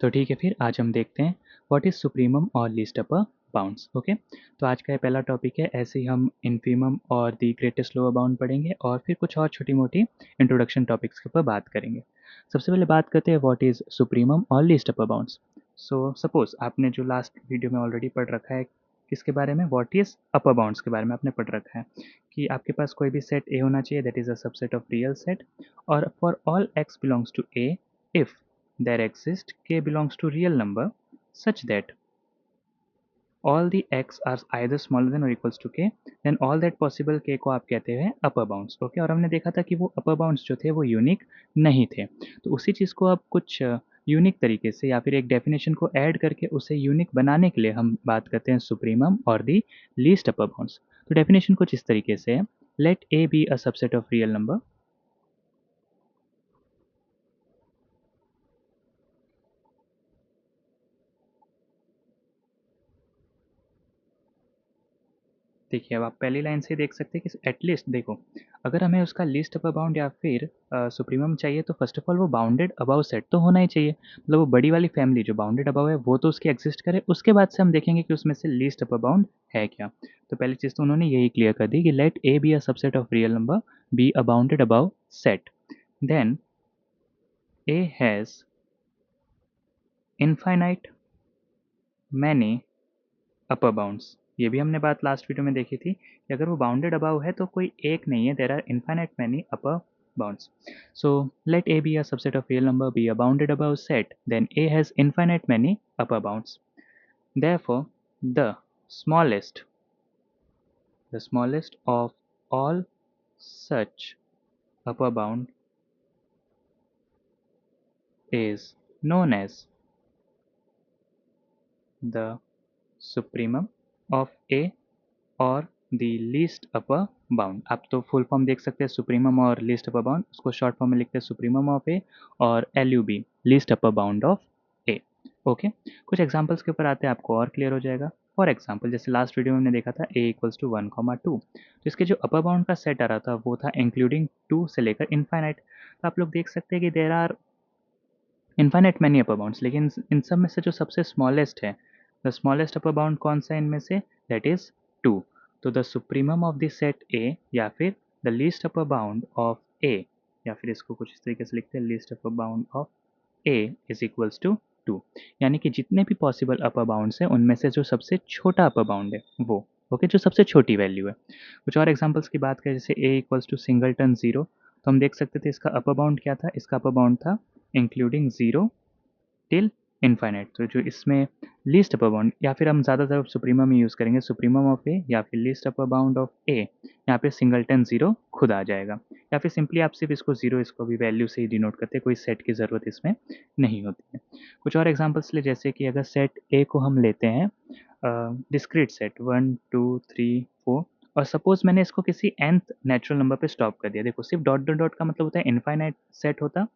तो ठीक है, फिर आज हम देखते हैं व्हाट इज़ सुप्रीमम और लीस्ट अपर बाउंड्स। ओके, तो आज का ये पहला टॉपिक है। ऐसे ही हम इन्फीमम और दी ग्रेटेस्ट लोअर बाउंड पढ़ेंगे और फिर कुछ और छोटी मोटी इंट्रोडक्शन टॉपिक्स के ऊपर बात करेंगे। सबसे पहले बात करते हैं व्हाट इज़ सुप्रीमम और least upper bounds. So suppose आपने जो लास्ट वीडियो में ऑलरेडी पढ़ रखा है, किसके बारे में, व्हाट इज़ अपर बाउंड्स के बारे में आपने पढ़ रखा है कि आपके पास कोई भी सेट ए होना चाहिए, that is a subset of real set, और for all X belongs to A, if there exists k belongs to real number such that all the x are either smaller than or equals to k, then all that possible k को आप कहते हैं अपर bounds. Okay, और हमने देखा था कि वो अपर बाउंड्स जो थे वो यूनिक नहीं थे। तो उसी चीज़ को अब कुछ यूनिक तरीके से या फिर एक डेफिनेशन को ऐड करके उसे यूनिक बनाने के लिए हम बात करते हैं सुप्रीमम और दी लीस्ट अपर बाउंड्स। तो डेफिनेशन कुछ इस तरीके से है, let A B a subset of real number. देखिए, अब आप पहली लाइन से देख सकते हैं कि एटलीस्ट देखो, अगर हमें उसका लीस्ट अपर बाउंड या फिर सुप्रीमम चाहिए तो फर्स्ट ऑफ ऑल वो बाउंडेड अबव सेट तो होना ही चाहिए। मतलब वो बड़ी वाली फैमिली जो बाउंडेड अबव है वो तो उसकी एग्जिस्ट करे, उसके बाद से हम देखेंगे कि उसमें से लीस्ट अपर बाउंड है क्या। तो पहली चीज़ तो उन्होंने यही क्लियर कर दी कि let A B a subset of real number B a bounded above set, then A has infinite many upper bounds. ये भी हमने बात लास्ट वीडियो में देखी थी कि अगर वो बाउंडेड अबाउ है तो कोई एक नहीं है, there are infinite many upper bounds. So let A B a subset of real number B a bounded above set, then A has infinite many upper bounds. Therefore, the smallest, the smallest of all such upper bound is known as the supremum of A और the least upper bound. आप तो full form देख सकते हैं supremum और least upper bound, उसको short form में लिखते हैं सुप्रीमम ऑफ ए और LUB least upper bound of A. Okay, कुछ एग्जांपल्स के ऊपर आते हैं, आपको और क्लियर हो जाएगा। फॉर एग्जांपल जैसे लास्ट वीडियो में हमने देखा था ए इक्वल्स टू 1,2, तो इसके जो अपर बाउंड का सेट आ रहा था वो था इंक्लूडिंग 2 से लेकर इनफाइनाइट। तो आप लोग देख सकते हैं कि there are infinite many upper bounds, लेकिन इन सब में से जो सबसे स्मॉलेस्ट है, द स्मॉलेस्ट अपर बाउंड कौन सा है इनमें से, दैट इज 2। तो the supremum of the set A या फिर the least upper bound of A, या फिर इसको कुछ इस तरीके से लिखते हैं, least upper bound of A is equals to 2। यानी कि जितने भी पॉसिबल अपर बाउंड्स हैं उनमें से जो सबसे छोटा अपर बाउंड है वो, ओके, जो सबसे छोटी वैल्यू है। कुछ और एग्जांपल्स की बात करें, जैसे ए इक्वल्स टू सिंगलटन 0, तो हम देख सकते थे इसका अपर बाउंड क्या था, इसका अपर बाउंड था इंक्लूडिंग 0 टिल इनफाइनाइट। तो जो इसमें लीस्ट अपर बाउंड, या फिर हम ज़्यादातर सुप्रीमम ही यूज़ करेंगे, सुप्रीमम ऑफ ए या फिर लीस्ट अपर बाउंड ऑफ ए, यहाँ पे सिंगलटन 0 खुद आ जाएगा, या फिर सिंपली आप सिर्फ इसको 0 इसको भी वैल्यू से ही डिनोट करते हैं, कोई सेट की ज़रूरत इसमें नहीं होती है। कुछ और एग्जांपल्स ले, जैसे कि अगर सेट ए को हम लेते हैं डिस्क्रीट सेट 1 2 3 4, और सपोज मैंने इसको किसी nth नेचुरल नंबर पे स्टॉप कर दिया। देखो, सिर्फ डॉट डॉट डॉट का मतलब होता है इनफाइनाइट सेट होता।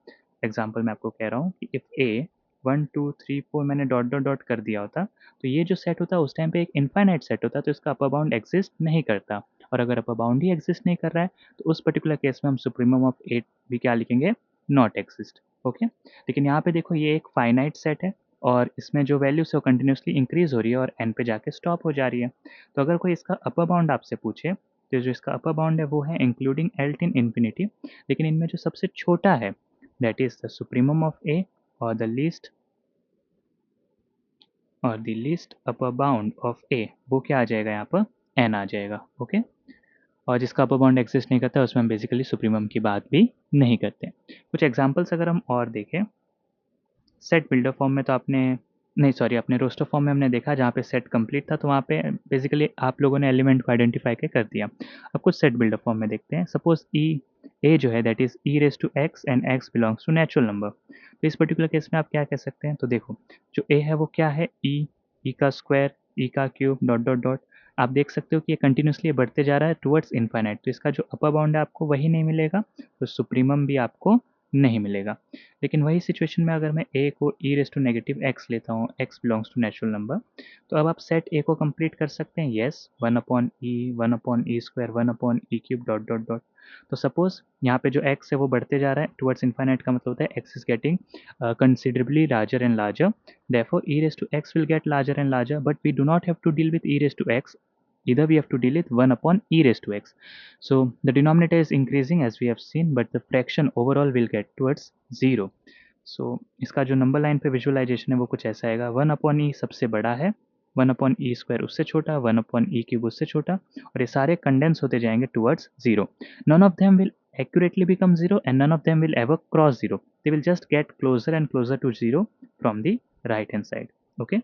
एग्जांपल मैं आपको कह रहा हूँ कि इफ़ ए 1 2 3 4 मैंने डॉट डॉट डॉट कर दिया होता, तो ये जो सेट होता है उस टाइम पे एक इनफाइनाइट सेट होता, तो इसका अपर बाउंड एग्जिस्ट नहीं करता। और अगर अपर बाउंड ही एग्जिस्ट नहीं कर रहा है तो उस पर्टिकुलर केस में हम सुप्रीमम ऑफ ए भी क्या लिखेंगे, नॉट एग्जिस्ट। ओके, लेकिन यहाँ पे देखो ये एक फाइनाइट सेट है और इसमें जो वैल्यूज़ है वो कंटिन्यूसली इंक्रीज़ हो रही है और एन पे जाके स्टॉप हो जा रही है। तो अगर कोई इसका अपर बाउंड आपसे पूछे, तो जो इसका अपर बाउंड है वो है इंक्लूडिंग एल टिन इन्फिनिटी, लेकिन इनमें जो सबसे छोटा है that is the supremum of A और the least upper bound of A, वो क्या आ जाएगा यहाँ पर, एन आ जाएगा। ओके, और जिसका अपर बाउंड एग्जिस्ट नहीं करता है उसमें हम बेसिकली सुप्रीमम की बात भी नहीं करते। कुछ एग्जांपल्स अगर हम और देखें, सेट बिल्डर फॉर्म में तो आपने, नहीं सॉरी, अपने रोस्टर फॉर्म में हमने देखा जहाँ पे सेट कंप्लीट था, तो वहाँ पे बेसिकली आप लोगों ने एलिमेंट को आइडेंटिफाई के कर दिया। अब कुछ सेट बिल्डर फॉर्म में देखते हैं। सपोज ए जो है that is E raise to X and X belongs to natural number, तो इस पर्टिकुलर केस में आप क्या कह सकते हैं, तो देखो जो ए है वो क्या है, ई का स्क्वायर, ई का क्यूब, डॉट डॉट डॉट। आप देख सकते हो कि ये कंटिन्यूसली बढ़ते जा रहा है टुवर्ड्स इनफाइनाइट, तो इसका जो अपर बाउंड है आपको वही नहीं मिलेगा, तो सुप्रीमम भी आपको नहीं मिलेगा। लेकिन वही सिचुएशन में अगर मैं a को e raise to negative x लेता हूँ, x belongs to natural number, तो अब आप सेट a को कंप्लीट कर सकते हैं। येस, 1/e, 1/e², 1/e³ ... तो सपोज़ यहाँ पे जो x है वो बढ़ते जा रहा है टुवर्ड्स इनफाइनाइट, का मतलब होता है x is getting considerably larger and larger, therefore e raise to x will get larger and larger, but we do not have to deal with e raise to x, either we have to deal with 1/e raised to x. So the denominator is increasing as we have seen, but the fraction overall will get towards 0. So इसका जो number line पे visualisation है वो कुछ ऐसा आएगा, 1/e सबसे बड़ा है, 1/e² उससे छोटा, 1/e³ उससे छोटा, और ये सारे कंडेंस होते जाएंगे towards 0. None of them will accurately become 0 and none of them will ever cross 0. They will just get closer and closer to 0 from the right hand side. Okay.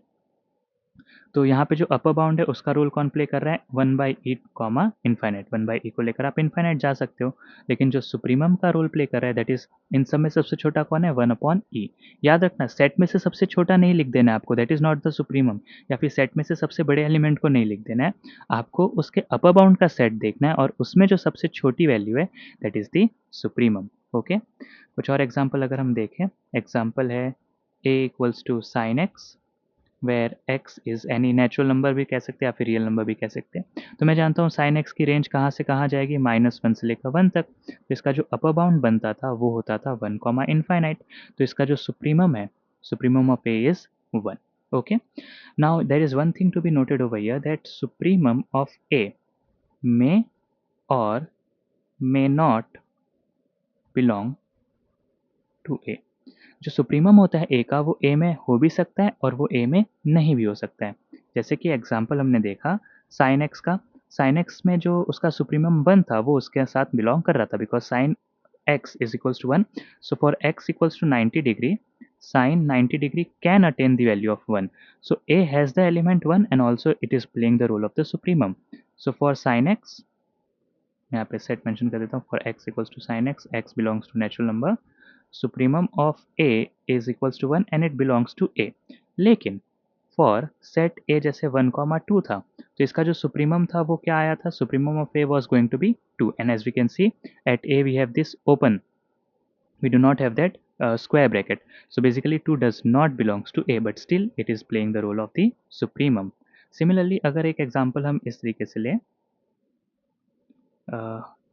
तो यहाँ पे जो अपर बाउंड है उसका role कौन play कर रहा है, 1/e कॉमा इन्फाइनाइट, 1/e को लेकर आप इन्फाइनाइट जा सकते हो, लेकिन जो सुप्रीमम का रोल प्ले कर रहा है दैट इज इन सब में सबसे छोटा कौन है, 1/e। याद रखना सेट में से सबसे छोटा नहीं लिख देना है आपको, that is not the supremum, या फिर सेट में से सबसे बड़े एलिमेंट को नहीं लिख देना है, आपको उसके अपर बाउंड का सेट देखना है और उसमें जो सबसे छोटी वैल्यू है that is the supremum. Okay, कुछ और एग्जाम्पल अगर हम देखें, एग्जाम्पल है a equals to sine X, where x is any natural number भी कह सकते हैं या फिर रियल नंबर भी कह सकते हैं। तो मैं जानता हूँ साइन x की रेंज कहाँ से कहाँ जाएगी, -1 से लेकर 1 तक। तो इसका जो अपर बाउंड बनता था वो होता था 1 कॉमा इनफाइनाइट। तो इसका जो सुप्रीमम है, supremum of a is 1। Okay, now there is one thing to be noted over here, that supremum of a may और may not belong to a। जो सुप्रीमम होता है ए का वो ए में हो भी सकता है और वो ए में नहीं भी हो सकता है। जैसे कि एग्जाम्पल हमने देखा साइन एक्स का, साइन एक्स में जो उसका सुप्रीमम 1 था वो उसके साथ बिलोंग कर रहा था, because sine X is equals to 1, so for X equals to 90 degree sine 90 degree can attain the value of 1, so A has the element 1 and also it is playing the role of the supremum. So for sine X, यहाँ पे set mention कर देता हूँ, for x equals to sine X belongs to natural number, supremum of a is equals to 1 and it belongs to a। लेकिन for set a जैसे 1,2 था, तो इसका जो सुप्रीमम था वो क्या आया था, supremum of a was going to be 2, and as we can see at a we have this open, we do not have that square bracket, so basically 2 does not belongs to a, but still it is playing the role of the supremum. Similarly अगर एक example हम इस तरीके से लें,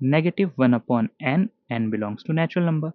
-1/n, n belongs to natural number,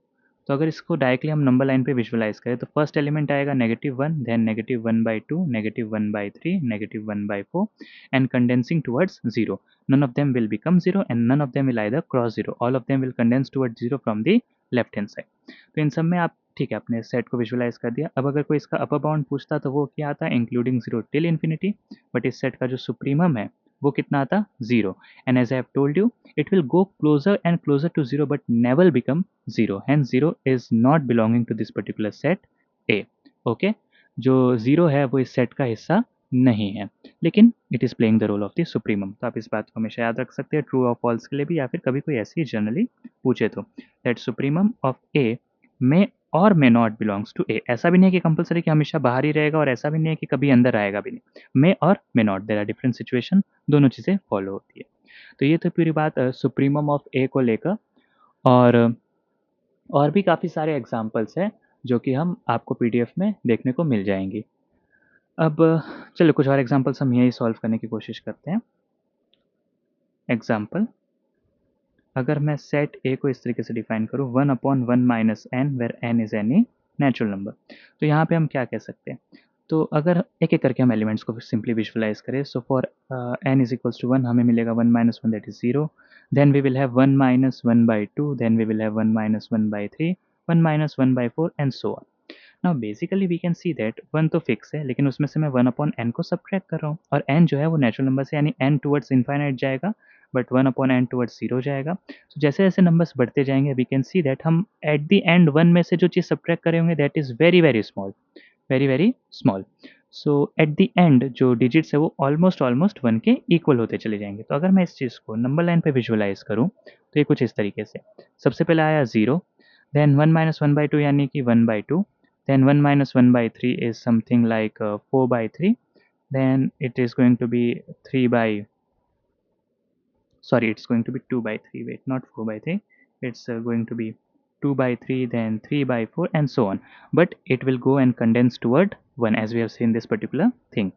तो अगर इसको डायरेक्टली हम नंबर लाइन पे विजुअलाइज करें तो फर्स्ट एलिमेंट आएगा -1, then -1/2, -1/3, -1/4 and condensing towards 0. None of them will become 0 and none of them will either cross 0, all of them will condense towards 0 from the left hand side. तो इन सब में आप ठीक है अपने सेट को विजुअलाइज कर दिया। अब अगर कोई इसका अपर बाउंड पूछता तो वो क्या आता है, इंक्लूडिंग 0 टिल इन्फिनिटी, बट इस सेट का जो सुप्रीमम है वो कितना आता, 0, and as I have told you it will go closer and closer to 0 but never become 0, hence 0 is not belonging to this particular set A. okay, जो 0 है वो इस सेट का हिस्सा नहीं है, लेकिन it is playing the role of the supremum. तो आप इस बात को हमेशा याद रख सकते हैं ट्रू और फॉल्स के लिए भी, या फिर कभी कोई ऐसी जनरली पूछे तो, दैट सुप्रीमम ऑफ ए मे और मे नॉट बिलोंग्स टू ए। ऐसा भी नहीं है कि कंपलसरी कि हमेशा बाहर ही रहेगा और ऐसा भी नहीं है कि कभी अंदर आएगा भी नहीं, मे और may not, there are different situation, दोनों चीज़ें फॉलो होती है। तो ये तो पूरी बात सुप्रीमम ऑफ ए को लेकर, और भी काफ़ी सारे एग्जांपल्स हैं जो कि हम आपको पीडीएफ में देखने को मिल जाएंगी। अब चलो कुछ और एग्जांपल्स हम यही सॉल्व करने की कोशिश करते हैं। एग्जांपल, अगर मैं सेट ए को इस तरीके से डिफाइन करूँ 1/1 - n where n is any natural number, तो यहाँ पे हम क्या कह सकते हैं, तो अगर एक एक करके हम एलिमेंट्स को सिंपली विजुअलाइज करें, so for n is equals to 1 हमें मिलेगा 1 - 1 that is 0, then we will have 1 - 1/2, then we will have 1 - 1/3, 1 - 1/4 and so on. Now basically we can see that 1 तो फिक्स है, लेकिन उसमें से मैं 1/n को सब्ट्रैक्ट कर रहा हूँ, और n जो है वो नेचुरल नंबर से यानी n टुवर्ड्स इनफाइनाइट जाएगा, बट 1/n टुवर्ड्स 0 जाएगा। तो जैसे जैसे नंबर्स बढ़ते जाएंगे वी कैन सी दैट हम एट द एंड 1 में से जो चीज़ सब्ट्रैक्ट करे होंगे that is very very small, very very small. So at the end जो डिजिट्स है वो ऑलमोस्ट ऑलमोस्ट 1 के इक्वल होते चले जाएंगे। तो अगर मैं इस चीज़ को नंबर लाइन पे विजुअलाइज करूँ तो ये कुछ इस तरीके से, सबसे पहले आया 0, देन 1 - 1/2 यानी कि 1/2, then 1 - 1/3 is something like 4/3, then it is going to be 3 by, sorry, it's going to be 2/3, wait, not 4/3, it's going to be 2/3, then 3/4, and so on. But it will go and condense toward 1, as we have seen this particular thing.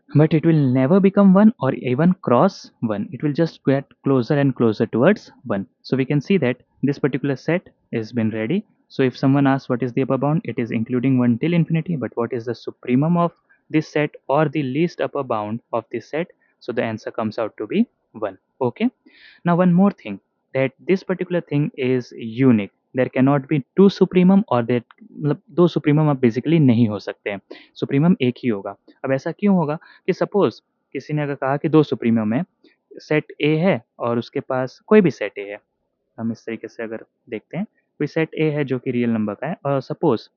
But it will never become 1 or even cross 1. It will just get closer and closer towards 1. So we can see that this particular set has been ready. So if someone asks what is the upper bound, it is including 1 till infinity. But what is the supremum of this set or the least upper bound of this set? So the answer comes out to be 1. Okay. Now one more thing, that this particular thing is unique. There cannot be two supremum और there मतलब दो supremum अब basically नहीं हो सकते हैं, supremum एक ही होगा। अब ऐसा क्यों होगा कि सपोज किसी ने अगर कहा कि दो सुप्रीमम है, सेट ए है और उसके पास कोई भी सेट ए है, हम इस तरीके से अगर देखते हैं, कोई सेट ए है जो कि रियल नंबर का है और सपोज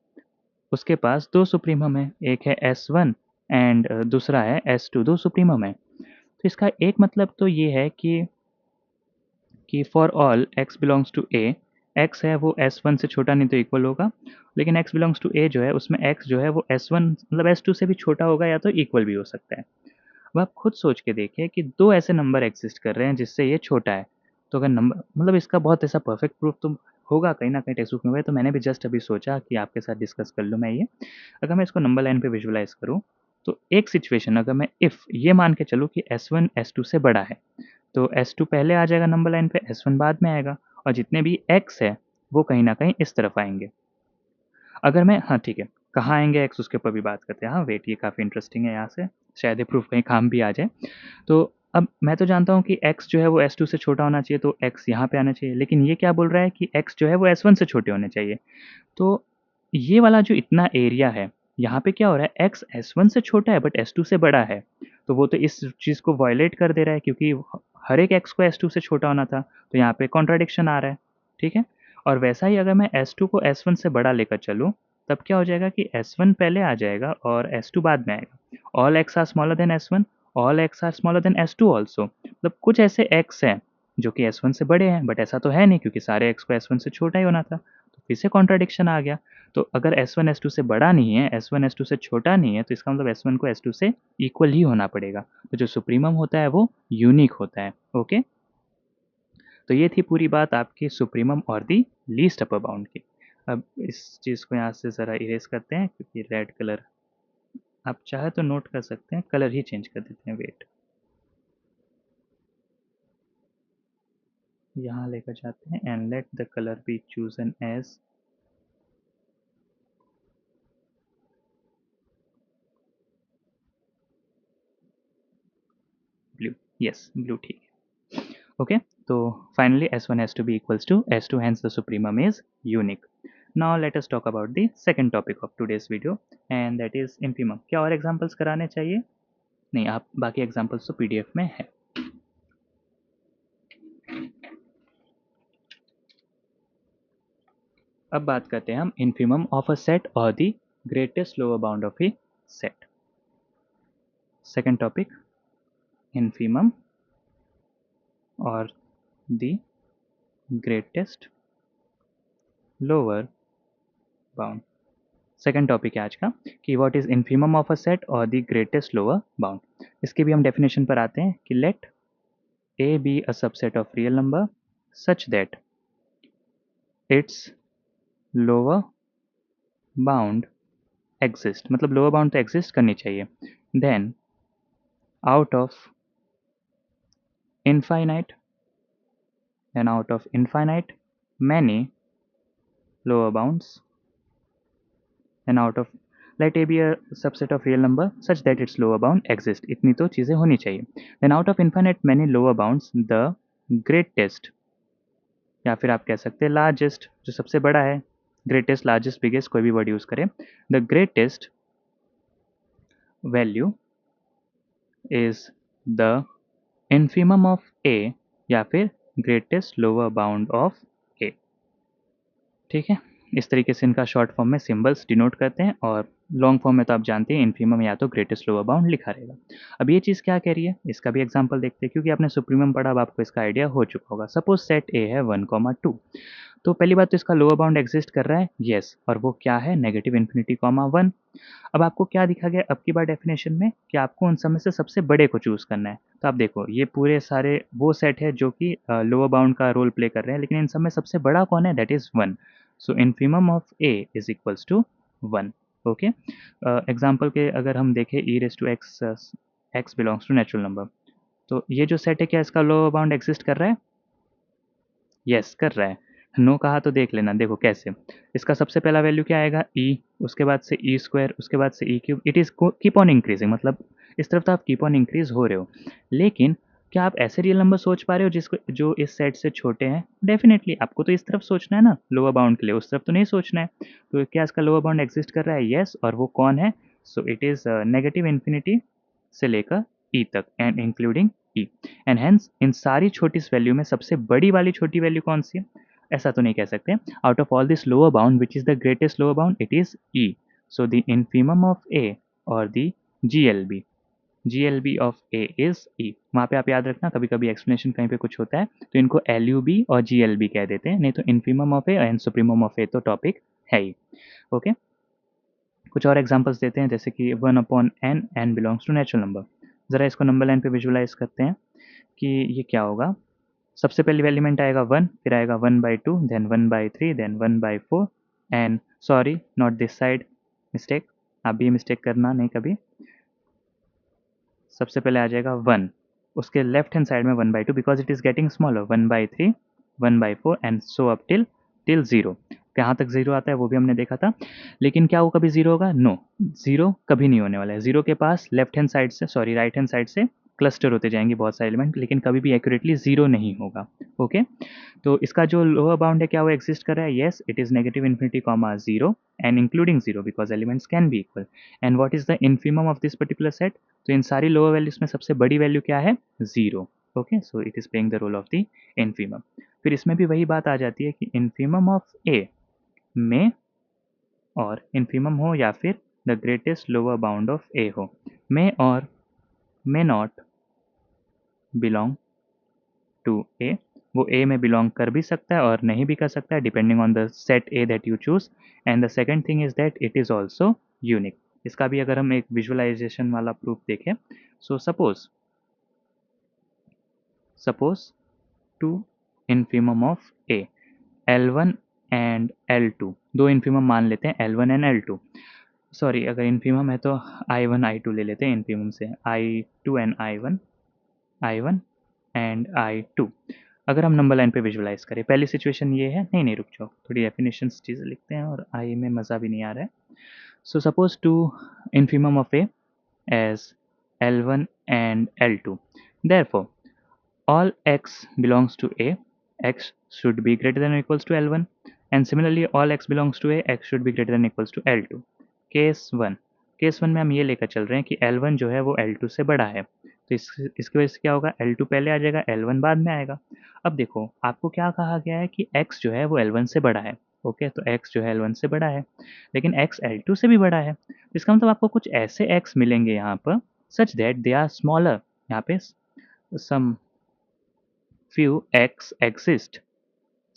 उसके पास दो सुप्रीमम है, एक है S1 एंड दूसरा है S2, दो सुप्रीमम है। तो इसका एक मतलब तो ये है कि for all x belongs to A, x है वो S1 से छोटा नहीं तो इक्वल होगा, लेकिन x बिलोंग्स टू ए जो है उसमें x जो है वो S1 मतलब S2 से भी छोटा होगा या तो इक्वल भी हो सकता है। अब आप खुद सोच के देखिए कि दो ऐसे नंबर एग्जिस्ट कर रहे हैं जिससे ये छोटा है, तो अगर नंबर मतलब इसका बहुत ऐसा परफेक्ट प्रूफ तो होगा कहीं ना कहीं टेक्स्ट बुक में हुआ, तो मैंने भी जस्ट अभी सोचा कि आपके साथ डिस्कस कर लूँ मैं ये। अगर मैं इसको नंबर लाइन पे विजुअलाइज करूँ, तो एक सिचुएशन अगर मैं इफ़ ये मान के चलूँ कि S1 S2 से बड़ा है, तो S2 पहले आ जाएगा नंबर लाइन पे, S1 बाद में आएगा और जितने भी x है वो कहीं ना कहीं इस तरफ आएंगे। अगर मैं हाँ ठीक है, कहाँ आएंगे x उसके ऊपर भी बात करते हैं। हाँ वेट, ये काफ़ी इंटरेस्टिंग है, यहाँ से शायद ये प्रूफ कहीं काम भी आ जाए। तो अब मैं तो जानता हूँ कि x जो है वो S2 से छोटा होना चाहिए, तो x यहाँ पे आना चाहिए, लेकिन ये क्या बोल रहा है कि x जो है वो S1 से छोटे होने चाहिए। तो ये वाला जो इतना एरिया है, यहाँ पे क्या हो रहा है, x S1 से छोटा है बट S2 से बड़ा है, तो वो तो इस चीज़ को वायलेट कर दे रहा है क्योंकि हर एक x को S2 से छोटा होना था, तो यहाँ पे कॉन्ट्राडिक्शन आ रहा है, ठीक है। और वैसा ही अगर मैं S2 को S1 से बड़ा लेकर चलूँ, तब क्या हो जाएगा कि S1 पहले आ जाएगा और S2 बाद में आएगा। All x are smaller than S1, all x are smaller than S2 also, मतलब कुछ ऐसे x हैं जो कि S1 से बड़े हैं, बट ऐसा तो है नहीं क्योंकि सारे x को S1 से छोटा ही होना था, तो फिर से कॉन्ट्राडिक्शन आ गया। तो अगर S1 S2 से बड़ा नहीं है, S1 S2 से छोटा नहीं है, तो इसका मतलब S1 को S2 से इक्वल ही होना पड़ेगा। तो जो सुप्रीमम होता है वो यूनिक होता है। ओके, तो ये थी पूरी बात आपकी सुप्रीमम और दी लीस्ट अपर बाउंड की। अब इस चीज़ को यहाँ से ज़रा इरेज करते हैं क्योंकि रेड कलर, आप चाहे तो नोट कर सकते हैं, कलर ही चेंज कर देते हैं। वेट, यहाँ लेकर जाते हैं and let the colour be chosen as blue. Yes, blue ठीक है। ओके, तो finally S1 has to be equals to S2, hence the supremum is unique. Now let us talk about the second topic of today's video and that is infimum। क्या और examples कराने चाहिए? नहीं, आप बाकी एग्जांपल्स तो PDF में है। अब बात करते हैं हम infimum ऑफ अ सेट और the greatest lower bound of a set. Second topic, infimum और the greatest lower bound. Second topic है आज का कि what is infimum of a set और द ग्रेटेस्ट लोअर बाउंड। इसकी भी हम डेफिनेशन पर आते हैं कि let A B a subset of real number such that its lower bound exist, मतलब लोअर बाउंड तो एग्जिस्ट करनी चाहिए, then out of infinite many lower bounds and out of let a be a subset of real number such that its lower bound exists, इतनी तो चीज़ें होनी चाहिए। then out of infinite many lower bounds the greatest, या फिर आप कह सकते हैं लार्जेस्ट, जो सबसे बड़ा है, ग्रेटेस्ट लार्जेस्ट बिगेस्ट कोई भी वर्ड यूज़ करें, the greatest value is the infimum of A या फिर greatest lower bound of A. ठीक है, इस तरीके से इनका शॉर्ट फॉर्म में सिंबल्स डिनोट करते हैं और लॉन्ग फॉर्म में तो आप जानते हैं इन्फीमम या तो ग्रेटेस्ट लोअर बाउंड लिखा रहेगा। अब ये चीज़ क्या कह रही है, इसका भी एग्जांपल देखते हैं क्योंकि आपने सुप्रीमम पढ़ा, अब आपको इसका आइडिया हो चुका होगा। सपोज सेट ए है 1, 2, तो पहली बात तो इसका लोअर बाउंड एग्जिस्ट कर रहा है, येस, और वो क्या है, नेगेटिव इन्फिनिटी कॉमा 1। अब आपको क्या दिखा गया अब की बार डेफिनेशन में कि आपको उन सब में से सबसे बड़े को चूज़ करना है। तो आप देखो ये पूरे सारे वो सेट है जो कि लोअर बाउंड का रोल प्ले कर रहे हैं, लेकिन इन सब में सबसे बड़ा कौन है, that is 1। So infimum of A is equals to 1। Okay, example के अगर हम देखें e raise to X, X belongs to natural number, तो ये जो सेट है क्या इसका लोअर बाउंड एग्जिस्ट कर रहा है, यस कर रहा है। नो कहा तो देख लेना, देखो कैसे। इसका सबसे पहला वैल्यू क्या आएगा, ई, उसके बाद से ई स्क्वायर, उसके बाद से E cube, it is keep on increasing, मतलब इस तरफ तो आप कीप ऑन इंक्रीज हो रहे हो। लेकिन क्या आप ऐसे रियल नंबर सोच पा रहे हो जिसको जो इस सेट से छोटे हैं, डेफिनेटली आपको तो इस तरफ सोचना है ना लोअर बाउंड के लिए, उस तरफ तो नहीं सोचना है। तो क्या इसका लोअर बाउंड एग्जिस्ट कर रहा है, यस, और वो कौन है, so it is negative infinity से लेकर ई तक and including E. And hence इन सारी छोटी वैल्यू में सबसे बड़ी वाली छोटी वैल्यू कौन सी है, ऐसा तो नहीं कह सकते। Out of all this lower bound which is the greatest lower bound, it is E. So the infimum of A और the GLB, GLB of A is E. वहाँ पे आप याद रखना, कभी कभी एक्सप्लेनेशन कहीं पे कुछ होता है तो इनको एलयूबी और जीएलबी कह देते हैं, नहीं तो infimum of A and supremum of A तो टॉपिक है ही। ओके, कुछ और एग्जांपल्स देते हैं, जैसे कि 1/n, n belongs to natural number. ज़रा इसको नंबर लाइन पे विजुलाइज करते हैं कि ये क्या होगा। सबसे पहले एलिमेंट आएगा 1, फिर आएगा 1/2, then 1/3, then 1/4 and sorry not this side, mistake, आप भी मिस्टेक करना नहीं कभी। सबसे पहले आ जाएगा 1, उसके लेफ्ट हैंड साइड में 1/2 because it is getting smaller, 1/3, 1/4 and so up till till 0। कहाँ तक 0 आता है वो भी हमने देखा था, लेकिन क्या वो कभी 0 होगा, नो, 0 कभी नहीं होने वाला है। 0 के पास लेफ्ट हैंड साइड से, सॉरी राइट हैंड साइड से क्लस्टर होते जाएंगे बहुत सारे एलिमेंट, लेकिन कभी भी एक्यूरेटली 0 नहीं होगा। ओके, तो इसका जो लोअर बाउंड है क्या वो एग्जिस्ट कर रहा है, yes, it is negative infinity comma 0 and including 0 because elements can be equal. And what is the infimum of this particular set, तो इन सारी लोअर वैल्यूज में सबसे बड़ी वैल्यू क्या है, 0। Okay, so it is playing the role of the infimum. फिर इसमें भी वही बात आ जाती है कि इन्फीमम ऑफ ए में और इन्फीमम हो या फिर the greatest lower bound of A हो, में और may not belong to A. वो ए में बिलोंग कर भी सकता है और नहीं भी कर सकता है, depending on the set A that you choose. And the second thing is that it is also unique. इसका भी अगर हम एक विजुअलाइजेशन वाला प्रूफ देखें, so suppose two infimum of A, L1 and L2, दो इन्फीमम मान लेते हैं, L1 एंड L2। सॉरी, अगर इन्फीमम है तो I1 I2 ले लेते हैं इन्फीमम से, I2 and I1 and I2। अगर हम नंबर लाइन पे विजुअलाइज करें, पहली सिचुएशन ये है, नहीं नहीं रुक जाओ, थोड़ी डेफिनेशंस चीज़ें लिखते हैं और आई में मज़ा भी नहीं आ रहा है। So suppose two infimum of A as L1 and L2, therefore all x belongs to a, x should be greater than or equals to L1, and similarly all x belongs to a, x should be greater than or equals to L2। Case one में हम ये लेकर चल रहे हैं कि L1 जो है वो L2 से बड़ा है, तो इसकी वजह से क्या होगा, L2 पहले आ जाएगा, L1 बाद में आएगा। अब देखो आपको क्या कहा गया है कि x जो है वो L1 से बड़ा है। ओके, तो x जो है L1 से बड़ा है, लेकिन x L2 से भी बड़ा है, तो इसका मतलब आपको कुछ ऐसे x मिलेंगे यहाँ पर such that they are smaller. यहाँ पे सम few x exist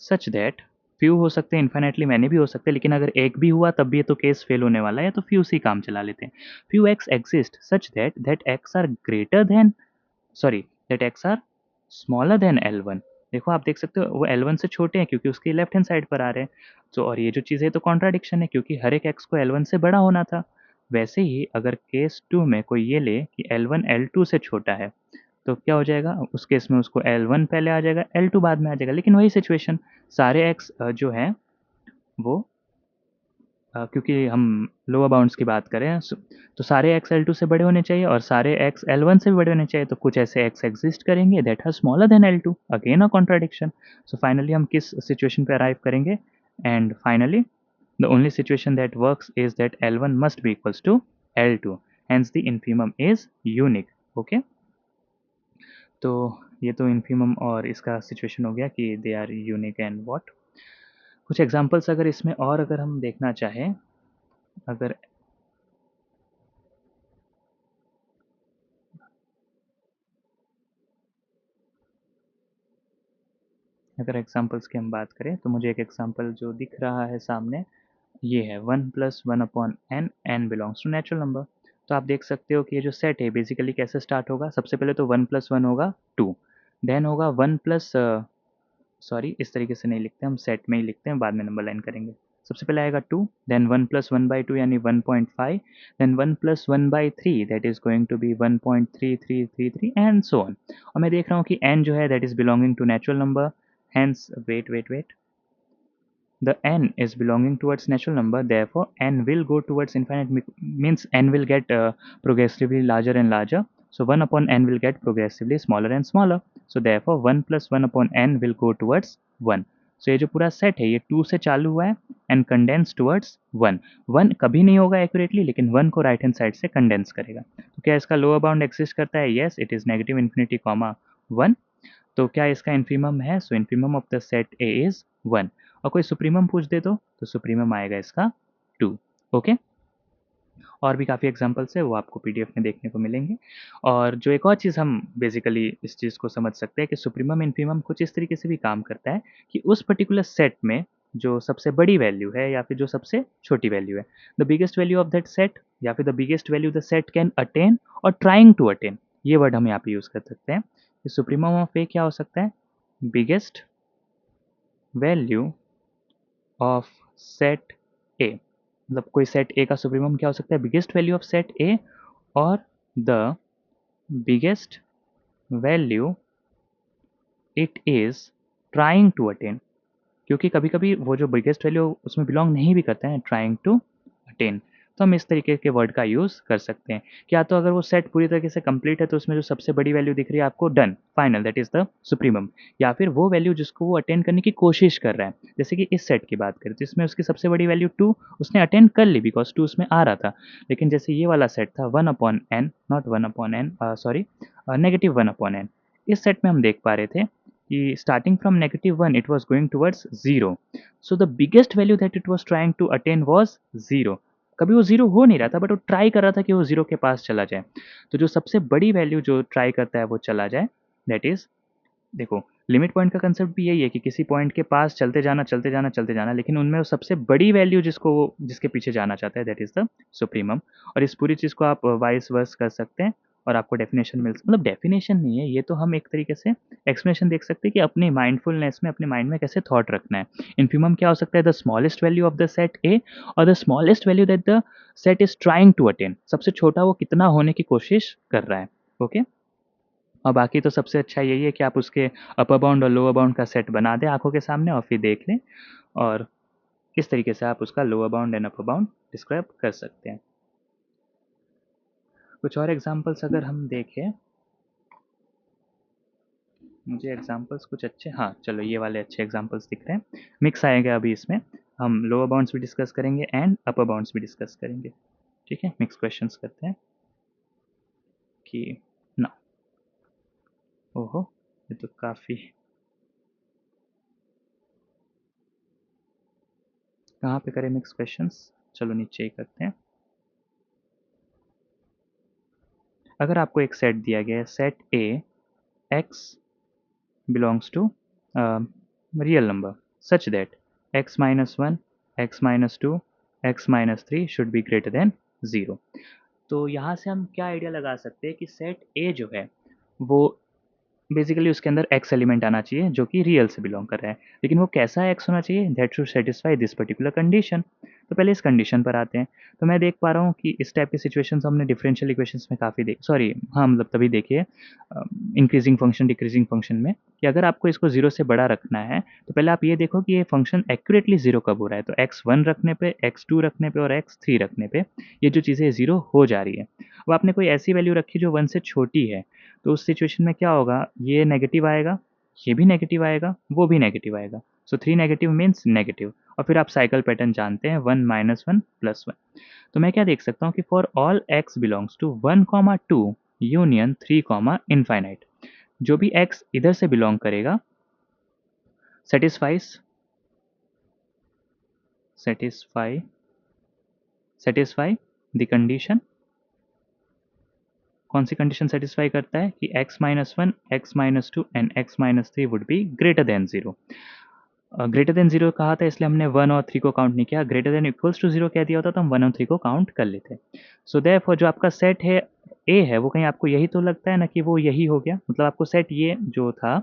such that, few हो सकते हैं इन्फिनेटली मैनी भी हो सकते हैं, लेकिन अगर एक भी हुआ तब भी ये तो केस फेल होने वाला है, तो few से ही काम चला लेते हैं। few x exist such that x are greater than, sorry, that x are smaller than L1। देखो आप देख सकते हो वो L1 से छोटे हैं क्योंकि उसके लेफ्ट हैंड साइड पर आ रहे हैं। तो और ये जो चीज़ है तो कॉन्ट्राडिक्शन है क्योंकि हर एक x को L1 से बड़ा होना था। वैसे ही अगर केस 2 में कोई ये ले कि L1 L2 से छोटा है, तो क्या हो जाएगा, उस केस में उसको L1 पहले आ जाएगा, L2 बाद में आ जाएगा, लेकिन वही सिचुएशन, सारे x जो हैं वो क्योंकि हम लोअर बाउंड्स की बात करें तो सारे x L2 से बड़े होने चाहिए और सारे x L1 से भी बड़े होने चाहिए, तो कुछ ऐसे x एग्जिस्ट करेंगे that are smaller than L2, again a contradiction. So finally हम किस सिचुएशन पे अराइव करेंगे, and finally the only situation that works is that L1 must be equals to L2, hence the infimum is unique. Okay, तो ये तो infimum और इसका situation हो गया कि they are unique and what. कुछ एग्जांपल्स अगर इसमें और अगर हम देखना चाहें, अगर अगर एग्जांपल्स की हम बात करें तो मुझे एक एग्जांपल जो दिख रहा है सामने, ये है 1 plus 1 upon n, n belongs to natural number. तो आप देख सकते हो कि ये जो सेट है बेसिकली कैसे स्टार्ट होगा। सबसे पहले तो 1 प्लस 1 होगा 2, देन होगा 1 प्लस सॉरी इस तरीके से नहीं लिखते, हम सेट में ही लिखते हैं, बाद में नंबर लाइन करेंगे। सबसे पहले आएगा 2, देन 1 प्लस 1 बाई 2 यानी 1.5, then 1 plus 1 by 3 that is going to be 1.3333 and so on. और मैं देख रहा हूँ कि n जो है that is belonging to natural number, hence wait, the n is belonging towards natural number, therefore n will go towards infinite, means n will get progressively larger and larger, so 1 upon n will get progressively smaller and smaller, so therefore 1 plus 1 upon n will go towards 1। so ये जो पूरा set है ये 2 से चालू हुआ है and condense towards 1। 1 कभी नहीं होगा एक्यूरेटली, लेकिन 1 को राइट हैंड साइड से कंडेंस करेगा। तो क्या इसका लोअर बाउंड एक्सिस्ट करता है? Yes, it is negative infinity comma 1। तो क्या इसका इन्फीमम है? So infimum of the set A is 1। और कोई सुप्रीमम पूछ दे तो सुप्रीमम आएगा इसका 2। ओके, और भी काफ़ी एग्जांपल्स है, वो आपको पीडीएफ में देखने को मिलेंगे। और जो एक और चीज़ हम बेसिकली इस चीज़ को समझ सकते हैं कि सुप्रीमम इन्फीमम कुछ इस तरीके से भी काम करता है कि उस पर्टिकुलर सेट में जो सबसे बड़ी वैल्यू है या फिर जो सबसे छोटी वैल्यू है, the biggest value of that set या फिर the biggest value the set can attain और ट्राइंग टू अटेन, ये वर्ड हम यहाँ पे यूज़ कर सकते हैं। सुप्रीमम ऑफ ए क्या हो सकता है? बिगेस्ट वैल्यू ऑफ सेट ए, मतलब कोई सेट ए का सुप्रीमम क्या हो सकता है? Biggest value of set A और the biggest value it is trying to attain, क्योंकि कभी कभी वो जो बिगेस्ट वैल्यू उसमें बिलोंग नहीं भी करते हैं, ट्राइंग टू अटेन। तो हम इस तरीके के वर्ड का यूज़ कर सकते हैं। क्या तो अगर वो सेट पूरी तरीके से कंप्लीट है तो उसमें जो सबसे बड़ी वैल्यू दिख रही है आपको, done, final, that is the supremum. या फिर वो वैल्यू जिसको वो अटेंड करने की कोशिश कर रहा है, जैसे कि इस सेट की बात करें तो इसमें उसकी सबसे बड़ी वैल्यू 2 उसने अटेंड कर ली बिकॉज 2 उसमें आ रहा था। लेकिन जैसे ये वाला सेट था 1 upon n, not 1 upon n, sorry, negative 1 upon n, इस सेट में हम देख पा रहे थे कि starting from -1 it was going towards 0, so the biggest value that it was trying to attain was 0। कभी वो 0 हो नहीं रहा था बट वो ट्राई कर रहा था कि वो 0 के पास चला जाए। तो जो सबसे बड़ी वैल्यू जो ट्राई करता है वो चला जाए, दैट इज, देखो लिमिट पॉइंट का कंसेप्ट भी यही है कि किसी पॉइंट के पास चलते जाना चलते जाना चलते जाना, लेकिन उनमें वो सबसे बड़ी वैल्यू जिसको वो जिसके पीछे जाना चाहता है दैट इज द सुप्रीमम। और इस पूरी चीज़ को आप वाइस वर्स कर सकते हैं और आपको डेफिनेशन मिल, मतलब डेफिनेशन नहीं है ये, तो हम एक तरीके से एक्सप्लेनेशन देख सकते हैं कि अपनी माइंडफुलनेस में अपने माइंड में कैसे थॉट रखना है। इन्फीमम क्या हो सकता है? The smallest value of the set A और the smallest value that the set is trying to attain, सबसे छोटा वो कितना होने की कोशिश कर रहा है। ओके, और बाकी तो सबसे अच्छा यही है कि आप उसके अपर बाउंड और लोअर बाउंड का सेट बना दें आंखों के सामने और फिर देख लें, और इस तरीके से आप उसका lower bound and upper bound describe कर सकते हैं। कुछ और एग्जांपल्स अगर हम देखें, मुझे एग्जांपल्स कुछ अच्छे, हाँ चलो ये वाले अच्छे एग्जांपल्स दिख रहे हैं। मिक्स आएगा अभी इसमें, हम लोअर बाउंड्स भी डिस्कस करेंगे एंड अपर बाउंड्स भी डिस्कस करेंगे। ठीक है, मिक्स क्वेश्चंस करते हैं कि ना, ओहो ये तो काफ़ी, कहाँ पे करें मिक्स क्वेश्चंस? चलो नीचे ही करते हैं। अगर आपको एक सेट दिया गया है, set A x belongs to real number such that x minus 1, x minus 2, x minus 3 should be greater than 0। तो यहाँ से हम क्या आइडिया लगा सकते हैं कि सेट ए जो है वो बेसिकली उसके अंदर एक्स एलिमेंट आना चाहिए जो कि रियल से बिलोंग कर रहा है, लेकिन वो कैसा एक्स होना चाहिए? That should satisfy this particular condition. तो पहले इस कंडीशन पर आते हैं। तो मैं देख पा रहा हूँ कि इस टाइप की सिचुएशंस हमने डिफरेंशियल इक्वेशंस में काफ़ी देख, सॉरी हाँ मतलब तभी देखिए इंक्रीजिंग फंक्शन डिक्रीजिंग फंक्शन में, कि अगर आपको इसको जीरो से बड़ा रखना है तो पहले आप ये देखो कि ये फंक्शन एक्यूरेटली जीरो कब हो रहा है। तो x1 रखने पे, x2 रखने पे और x3 रखने पे ये जो चीज़ें जीरो हो जा रही है। अब आपने कोई ऐसी वैल्यू रखी जो 1 से छोटी है, तो उस सिचुएशन में क्या होगा? ये नेगेटिव आएगा, ये भी नेगेटिव आएगा, वो भी नेगेटिव आएगा। सो 3 नेगेटिव मीन्स नेगेटिव, और फिर आप साइकिल पैटर्न जानते हैं 1 माइनस 1 प्लस 1। तो मैं क्या देख सकता हूँ कि for all x belongs to 1 comma 2 union 3 comma infinite, जो भी x इधर से बिलोंग करेगा satisfies satisfy satisfy the condition कौन सी कंडीशन सेटिस्फाई करता है कि x-1, x-2 एंड x-3 would be greater than 0। Greater than 0 कहा था इसलिए हमने 1 और 3 को काउंट नहीं किया। ग्रेटर देन इक्वल्स टू 0 कह दिया होता तो हम 1 और 3 को काउंट कर लेते। सो देयरफॉर जो आपका सेट है ए है वो कहीं आपको यही तो लगता है ना कि वो यही हो गया। मतलब आपको सेट ये जो था,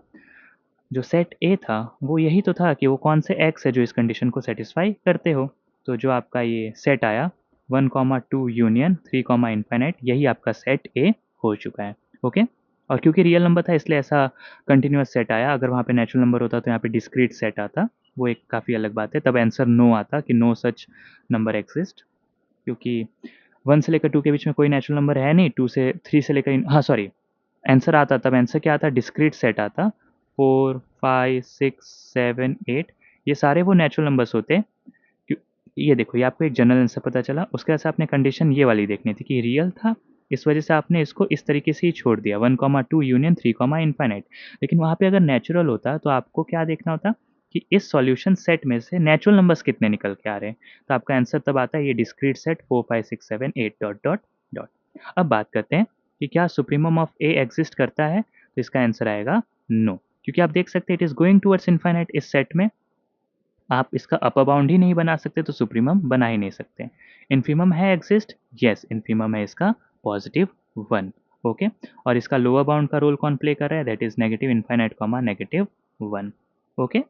जो सेट ए था वो यही तो था कि वो कौन से एक्स है जो इस कंडीशन को सेटिस्फाई करते हो। तो जो आपका ये सेट आया 1, 2 यूनियन 3, इनफाइनाइट, यही आपका सेट ए हो चुका है। ओके, और क्योंकि रियल नंबर था इसलिए ऐसा कंटिन्यूअस सेट आया। अगर वहाँ पे नेचुरल नंबर होता तो यहाँ पे डिस्क्रीट सेट आता, वो एक काफ़ी अलग बात है। तब आंसर नो आता कि नो सच नंबर एक्सिस्ट, क्योंकि 1 से लेकर 2 के बीच में कोई नेचुरल नंबर है नहीं। 2 से 3 से लेकर हाँ सॉरी, आंसर आता, तब आंसर क्या आता, डिस्क्रीट सेट आता। 4, 5, 6, 7, 8 ये सारे वो नेचुरल नंबर्स होते हैं। ये देखो, ये आपको एक जनरल आंसर पता चला। उसके बाद से आपने कंडीशन ये वाली देखनी थी कि रियल था, इस वजह से आपने इसको इस तरीके से ही छोड़ दिया 1, 2 यूनियन 3, इनफाइनाइट। लेकिन वहाँ पे अगर नेचुरल होता तो आपको क्या देखना होता कि इस सॉल्यूशन सेट में से नेचुरल नंबर्स कितने निकल के आ रहे हैं। तो आपका आंसर तब आता है ये discrete set 4, 5, 6, 7, 8 dot dot dot. अब बात करते हैं कि क्या सुप्रीमम ऑफ ए एग्जिस्ट करता है। तो इसका आंसर आएगा नो, क्योंकि आप देख सकते हैं it is going towards infinite. इस सेट में आप इसका अपर बाउंड ही नहीं बना सकते तो सुप्रीमम बना ही नहीं सकते। इन्फीमम है एग्जिस्ट, यस इन्फीमम है इसका +1। ओके, और इसका लोअर बाउंड का रोल कौन प्ले कर रहा है, that is negative infinite -1। Okay,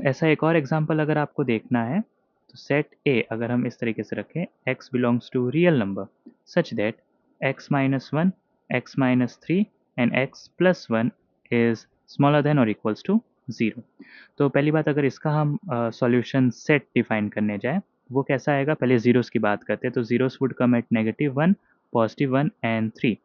ऐसा एक और एग्जांपल अगर आपको देखना है तो सेट ए अगर हम इस तरीके से रखें, x belongs to real number such that x-1, x-3 and x+1 is smaller than और इक्वल्स टू 0। तो पहली बात, अगर इसका हम सॉल्यूशन सेट डिफाइन करने जाए वो कैसा आएगा, पहले जीरोस की बात करते हैं। तो zeros would come at -1, +1 and 3।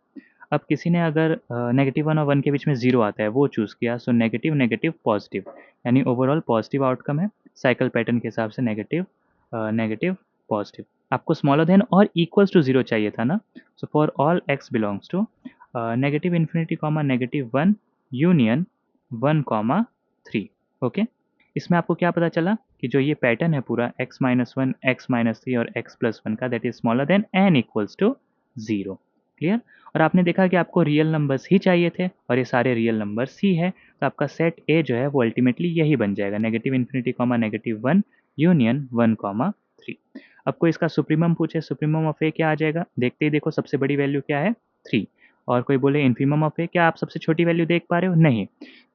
अब किसी ने अगर -1 और 1 के बीच में 0 आता है वो चूज़ किया, सो नेगेटिव नेगेटिव पॉजिटिव, यानी ओवरऑल पॉजिटिव आउटकम है। साइकिल पैटर्न के हिसाब से नेगेटिव नेगेटिव पॉजिटिव। आपको स्मॉलर देन और इक्वल्स टू 0 चाहिए था ना। So for all x belongs to -∞, -1 union 1, 3। Okay, इसमें आपको क्या पता चला कि जो ये पैटर्न है पूरा x-1, x-3 और x+1 का, that is smaller than and equals to 0। Clear. और आपने देखा कि आपको रियल नंबर्स ही चाहिए थे और ये सारे रियल नंबर्स ही है। तो आपका सेट ए जो है वो अल्टीमेटली यही बन जाएगा, -∞, -1 यूनियन 1, 3। अब कोई इसका सुप्रीमम पूछे, सुप्रीमम ऑफ ए क्या आ जाएगा, देखते ही देखो सबसे बड़ी वैल्यू क्या है 3। और कोई बोले इन्फीमम ऑफ ए, क्या आप सबसे छोटी वैल्यू देख पा रहे हो, नहीं।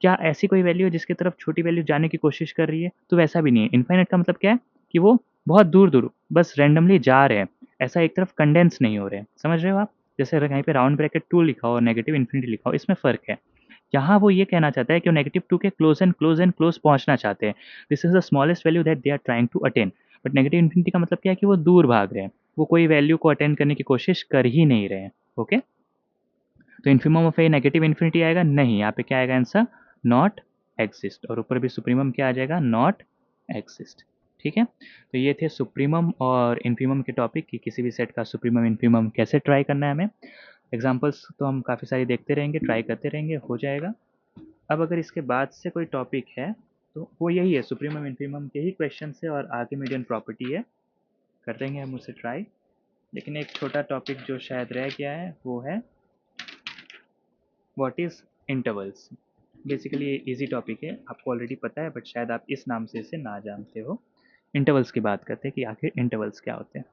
क्या ऐसी कोई वैल्यू है जिसकी तरफ छोटी वैल्यू जाने की कोशिश कर रही है, तो वैसा भी नहीं है। इनफाइनाइट का मतलब क्या है कि वो बहुत दूर दूर बस रैंडमली जा रहे हैं, ऐसा एक तरफ कंडेंस नहीं हो रहे हैं। समझ रहे हो आप, जैसे अगर कहीं पे राउंड ब्रैकेट 2 लिखा हो और नेगेटिव इन्फिनिटी लिखा हो, इसमें फ़र्क है। यहाँ वो ये कहना चाहता है कि वो -2 के close and close and close पहुँचना चाहते हैं। This is the smallest value that they are trying to attain. But negative infinity का मतलब क्या है कि वो दूर भाग रहे हैं, वो कोई वैल्यू को अटेन करने की कोशिश कर ही नहीं रहे हैं। ओके, तो infimum of A negative infinity आएगा नहीं, यहाँ पे क्या आएगा आंसर, नॉट एक्सिस्ट। और ऊपर भी सुप्रीमम क्या आ जाएगा, नॉट एक्सिस्ट। ठीक है, तो ये थे सुप्रीमम और इन्फीमम के टॉपिक कि किसी भी सेट का सुप्रीमम इन्फीमम कैसे ट्राई करना है हमें। एग्जाम्पल्स तो हम काफ़ी सारी देखते रहेंगे, ट्राई करते रहेंगे, हो जाएगा। अब अगर इसके बाद से कोई टॉपिक है तो वो यही है, सुप्रीमम इन्फीमम के ही क्वेश्चन है और आर्किमिडियन प्रॉपर्टी है, कर देंगे हम उसे ट्राई। लेकिन एक छोटा टॉपिक जो शायद रह गया है वो है व्हाट इज़ इंटरवल्स। बेसिकली ये इजी टॉपिक है, आपको ऑलरेडी पता है, बट शायद आप इस नाम से इसे ना जानते हो। इंटरवल्स की बात करते हैं कि आखिर इंटरवल्स क्या होते हैं।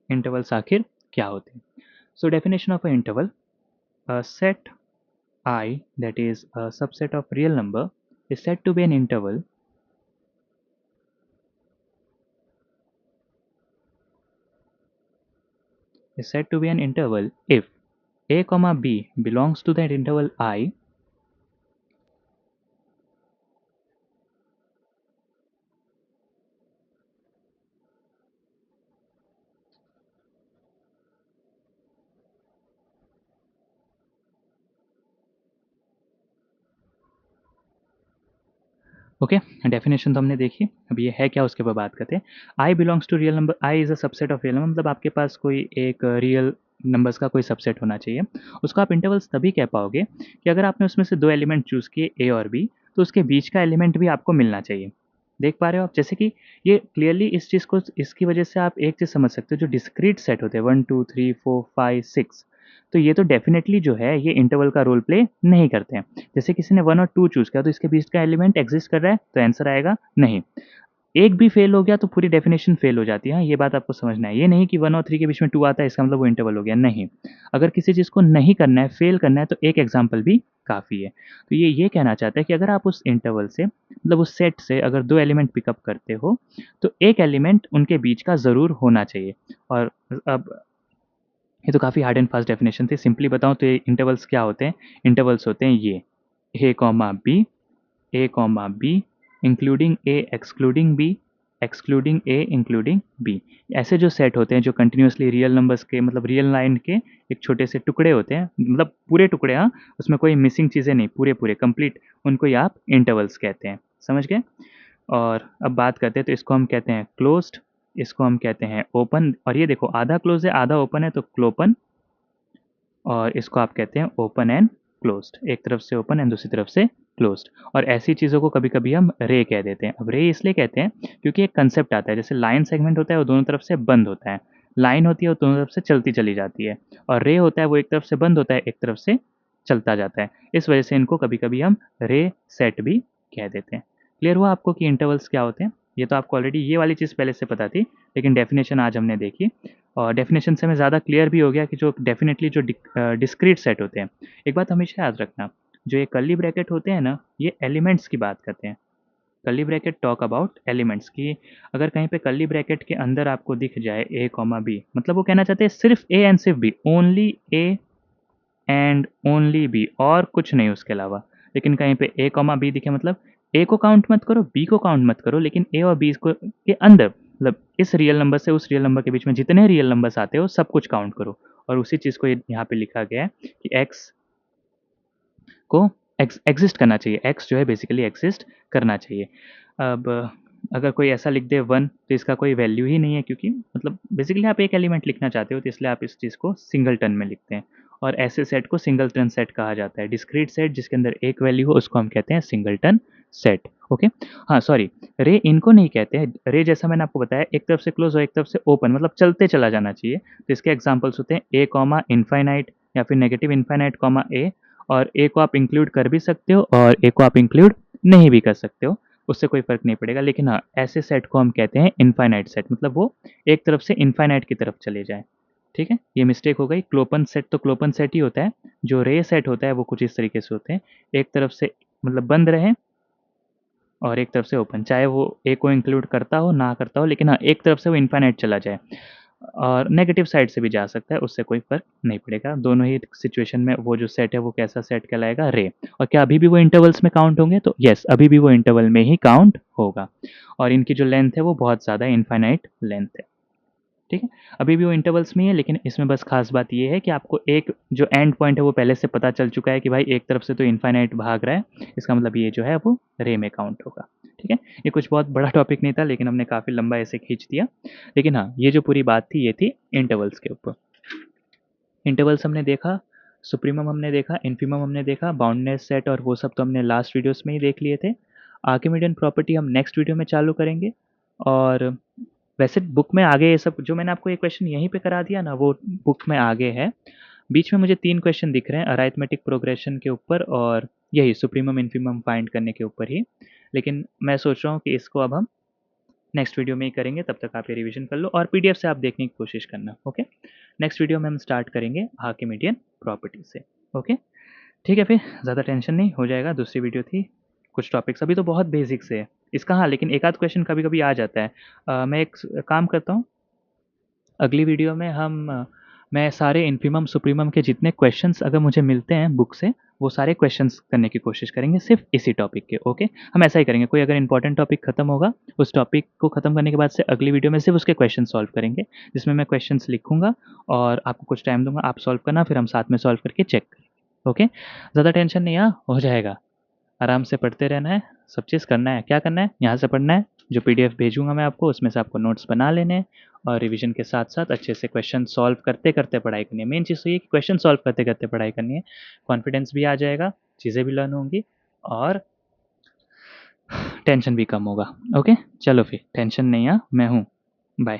इंटरवल्स आखिर क्या होते हैं। So definition of a interval, a set I that is a subset of real number is said to be an interval if a comma b belongs to that interval I okay, definition तो हमने देखी, अब ये है क्या उसके ऊपर बात करते हैं। I belongs to real number, I is a subset of real number, मतलब आपके पास कोई एक रियल नंबर्स का कोई सबसेट होना चाहिए। उसको आप इंटरवल्स तभी कह पाओगे कि अगर आपने उसमें से 2 एलिमेंट चूज़ किए ए और बी, तो उसके बीच का एलिमेंट भी आपको मिलना चाहिए। देख पा रहे हो आप? जैसे कि ये क्लियरली इस चीज़ को, इसकी वजह से आप एक चीज़ समझ सकते हो, जो डिस्क्रीट सेट होते हैं 1 2 3 4 5 6, तो ये तो डेफ़िनेटली जो है ये इंटरवल का रोल प्ले नहीं करते हैं। जैसे किसी ने 1 और 2 चूज़ किया तो इसके बीच का एलिमेंट एग्ज़िस्ट कर रहा है, तो आंसर आएगा नहीं। एक भी फेल हो गया तो पूरी डेफिनेशन फेल हो जाती है। हाँ, ये बात आपको समझना है। ये नहीं कि 1 और 3 के बीच में 2 आता है इसका मतलब वो इंटरवल हो गया, नहीं। अगर किसी चीज़ को नहीं करना है, फेल करना है, तो एक एग्ज़ाम्पल भी काफ़ी है। तो ये कहना चाहता है कि अगर आप उस इंटरवल से, मतलब उस सेट से अगर 2 एलिमेंट पिकअप करते हो, तो एक एलिमेंट उनके बीच का ज़रूर होना चाहिए। और अब ये तो काफ़ी हार्ड एंड फास्ट डेफिनेशन थी। सिंपली बताऊँ तो ये इंटरवल्स क्या होते हैं? इंटरवल्स होते हैं ये, A comma B, A comma B, including A excluding B, excluding A including B. ऐसे जो सेट होते हैं जो कंटिन्यूअसली रियल नंबर्स के, मतलब रियल लाइन के एक छोटे से टुकड़े होते हैं, मतलब पूरे टुकड़े, हाँ, उसमें कोई मिसिंग चीज़ें नहीं, पूरे-पूरे कंप्लीट, उनको ही आप इंटरवल्स कहते हैं। समझ गए? और अब बात करते हैं तो इसको हम कहते हैं क्लोज्ड, इसको हम कहते हैं ओपन, और ये देखो आधा क्लोज़ है, आधा ओपन है, तो क्लोपन, और इसको आप कहते हैं ओपन एंड क्लोज्ड। एक तरफ से ओपन एंड दूसरी तरफ से क्लोज्ड। और ऐसी चीज़ों को कभी-कभी हम रे कह देते हैं। अब रे इसलिए कहते हैं क्योंकि एक कंसेप्ट आता है, जैसे लाइन सेगमेंट होता है वो दोनों तरफ से बंद होता है। लाइन होती है वो दोनों तरफ से चलती चली जाती है, और रे होता है वो एक तरफ से बंद होता है, एक तरफ से चलता जाता है। इस वजह से इनको कभी-कभी हम रे सेट भी कह देते हैं। क्लियर हुआ आपको कि इंटरवल्स क्या होते हैं? ये तो आपको ऑलरेडी ये वाली चीज़ पहले से पता थी, लेकिन डेफिनेशन आज हमने देखी। और डेफिनेशन से हमें ज़्यादा क्लियर भी हो गया कि जो डेफिनेटली जो डिस्क्रीट सेट होते हैं। एक बात हमेशा याद रखना, जो ये कर्ली ब्रैकेट होते हैं ना, ये एलिमेंट्स की बात करते हैं। Curly bracket talk about elements की। अगर कहीं पे कर्ली ब्रैकेट के अंदर आपको दिख जाए ए कॉमा बी, मतलब वो कहना चाहते हैं सिर्फ ए एंड सिर्फ B, only A and only B, और कुछ नहीं उसके अलावा। लेकिन कहीं पे ए कॉमा बी दिखे, मतलब ए को काउंट मत करो, बी को काउंट मत करो, लेकिन ए और बी को के अंदर, मतलब इस रियल नंबर से उस रियल नंबर के बीच में जितने रियल नंबर्स आते हो सब कुछ काउंट करो। और उसी चीज़ को यहाँ पे लिखा गया है कि एक्स को एग्जिस्ट करना चाहिए, एक्स जो है बेसिकली एग्जिस्ट करना चाहिए। अब अगर कोई ऐसा लिख दे 1, तो इसका कोई वैल्यू ही नहीं है, क्योंकि मतलब बेसिकली आप एक एलिमेंट लिखना चाहते हो, तो इसलिए आप इस चीज़ को सिंगलटन में लिखते हैं। और ऐसे सेट को सिंगलटन सेट कहा जाता है। डिस्क्रीट सेट जिसके अंदर एक वैल्यू हो उसको हम कहते हैं सिंगलटन सेट। ओके, हाँ सॉरी, रे इनको नहीं कहते हैं। रे जैसा मैंने आपको बताया, एक तरफ से क्लोज और एक तरफ से ओपन, मतलब चलते चला जाना चाहिए। तो इसके एग्जाम्पल्स होते हैं ए कॉमा इनफाइनाइट, या फिर नेगेटिव इनफाइनाइट कॉमा ए। और ए को आप इंक्लूड कर भी सकते हो और ए को आप इंक्लूड नहीं भी कर सकते हो, उससे कोई फ़र्क नहीं पड़ेगा। लेकिन हाँ, ऐसे सेट को हम कहते हैं इनफाइनाइट सेट, मतलब वो एक तरफ से इनफाइनाइट की तरफ चले जाएँ। ठीक है? ये मिस्टेक हो गई। क्लोपन सेट तो क्लोपन सेट ही होता है। जो रे सेट होता है वो कुछ इस तरीके से होते हैं, एक तरफ से मतलब बंद रहे और एक तरफ से ओपन, चाहे वो ए को इंक्लूड करता हो, ना करता हो, लेकिन हाँ, एक तरफ से वो इनफाइनाइट चला जाए। और नेगेटिव साइड से भी जा सकता है, उससे कोई फ़र्क नहीं पड़ेगा। दोनों ही सिचुएशन में वो जो सेट है वो कैसा सेट कहलाएगा? रे। और क्या अभी भी वो इंटरवल्स में काउंट होंगे? तो येस, अभी भी वो इंटरवल में ही काउंट होगा। और इनकी जो लेंथ है वो बहुत ज़्यादा इनफाइनाइट लेंथ है। ठीक है? अभी भी वो इंटरवल्स में ही है, लेकिन इसमें बस खास बात ये है कि आपको एक जो एंड पॉइंट है वो पहले से पता चल चुका है कि भाई एक तरफ से तो इनफाइनाइट भाग रहा है, इसका मतलब ये जो है वो रे में काउंट होगा। ठीक है? ये कुछ बहुत बड़ा टॉपिक नहीं था, लेकिन हमने काफ़ी लंबा ऐसे खींच दिया। लेकिन हाँ, ये जो पूरी बात थी ये थी इंटरवल्स के ऊपर। इंटरवल्स हमने देखा, सुप्रीमम हमने देखा, इन्फीमम हमने देखा, बाउंडनेस सेट और वो सब तो हमने लास्ट वीडियोस में ही देख लिए थे। आर्किमिडियन प्रॉपर्टी हम नेक्स्ट वीडियो में चालू करेंगे। और वैसे बुक में आगे ये सब जो मैंने आपको ये क्वेश्चन यहीं पे करा दिया ना, वो बुक में आगे है। बीच में मुझे 3 क्वेश्चन दिख रहे हैं अरिथमेटिक प्रोग्रेशन के ऊपर और यही सुप्रीमम इन्फीमम फाइंड करने के ऊपर ही। लेकिन मैं सोच रहा हूँ कि इसको अब हम नेक्स्ट वीडियो में ही करेंगे, तब तक आप ये रिवीजन कर लो और पीडीएफ से आप देखने की कोशिश करना। ओके, नेक्स्ट वीडियो में हम स्टार्ट करेंगे आर्किमिडियन प्रॉपर्टी से। ओके, ठीक है, फिर ज़्यादा टेंशन नहीं, हो जाएगा। दूसरी वीडियो थी, कुछ टॉपिक्स अभी तो बहुत बेसिक से है इसका, हाँ, लेकिन एक आध क्वेश्चन कभी कभी आ जाता है। मैं एक काम करता हूँ, अगली वीडियो में मैं सारे इन्फीमम सुप्रीमम के जितने क्वेश्चंस अगर मुझे मिलते हैं बुक से, वो सारे क्वेश्चंस करने की कोशिश करेंगे सिर्फ इसी टॉपिक के। ओके, हम ऐसा ही करेंगे, कोई अगर इंपॉर्टेंट टॉपिक खत्म होगा, उस टॉपिक को खत्म करने के बाद से अगली वीडियो में सिर्फ उसके क्वेश्चन सॉल्व करेंगे, जिसमें मैं क्वेश्चंस लिखूंगा और आपको कुछ टाइम दूंगा, आप सॉल्व करना, फिर हम साथ में सॉल्व करके चेक करेंगे। ओके, ज़्यादा टेंशन नहीं, हाँ, हो जाएगा। आराम से पढ़ते रहना है, सब चीज़ करना है। क्या करना है, यहाँ से पढ़ना है, जो पीडीएफ भेजूंगा मैं आपको उसमें से आपको नोट्स बना लेने हैं और रिवीजन के साथ साथ अच्छे से क्वेश्चन सॉल्व करते करते पढ़ाई करनी है। मेन चीज़ तो ये कि क्वेश्चन सॉल्व करते करते पढ़ाई करनी है। कॉन्फिडेंस भी आ जाएगा, चीज़ें भी लर्न होंगी और टेंशन भी कम होगा। ओके, चलो फिर टेंशन नहीं है, मैं हूँ। बाय।